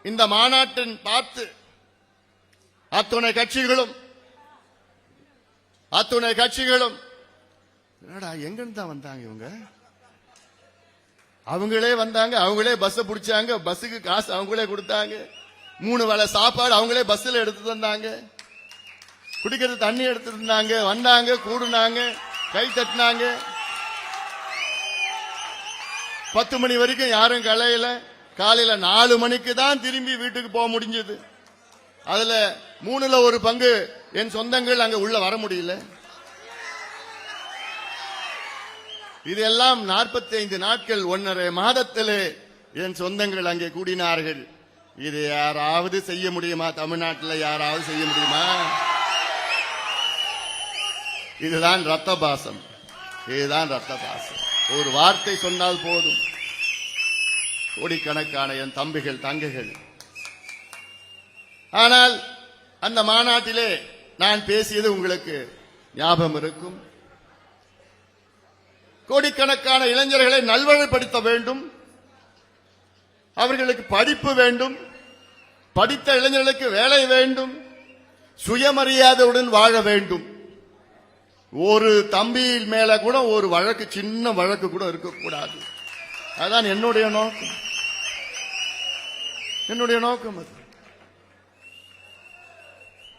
இந்த மாநாட்டின் பார்த்து அத்துணை கட்சிகளும் என்னடா எங்கிருந்து தான் வந்தாங்க இவங்க? அவங்களே வந்தாங்க, அவங்களே பஸ் பிடிச்சாங்க, பஸ்ஸுக்கு காசு அவங்களே கொடுத்தாங்க, 3 வேளை சாப்பாடு அவங்களே பஸ்ல எடுத்து தந்தாங்க, குடிக்கிறது தண்ணி எடுத்து தந்தாங்க, வந்தாங்க, கூடுனாங்க, கை தட்டினாங்க. 10 மணி வரைக்கும் யாரும் கலையில. காலையில 4 மணிக்கு தான் திரும்பி வீட்டுக்கு போக முடிஞ்சது. அதுல 3ல் 1 பங்கு என் சொந்தங்கள் அங்க உள்ள வர முடியல. இதெல்லாம் 45 நாட்கள் 1.5 மாதத்திலே என் சொந்தங்கள் அங்கே கூடினார்கள். இது யாராவது செய்ய முடியுமா? தமிழ்நாட்டில் யாராவது செய்ய முடியுமா? இதுதான் ரத்த பாசம். ஒரு வார்த்தை சொன்னால் போதும். கோடிக்கணக்கான என் தம்பிகள் தங்கைகள். ஆனால் அந்த மாநாட்டிலே நான் பேசியது உங்களுக்கு ஞாபகம் இருக்கும். கோடிக்கணக்கான இளைஞர்களை நல்வழிப்படுத்த வேண்டும், அவர்களுக்கு படிப்பு வேண்டும், படித்த இளைஞர்களுக்கு வேலை வேண்டும், சுயமரியாதையுடன் வாழ வேண்டும். ஒரு தம்பி மேல கூட ஒரு வழக்கு, சின்ன வழக்கு கூட இருக்கக்கூடாது. அதுதான் என்னுடைய நோக்கம்.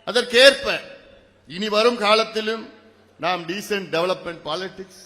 அதற்கேற்ப இனி வரும் காலத்திலும் நாம் டீசன்ட் டெவலப்மெண்ட் பாலிடிக்ஸ்,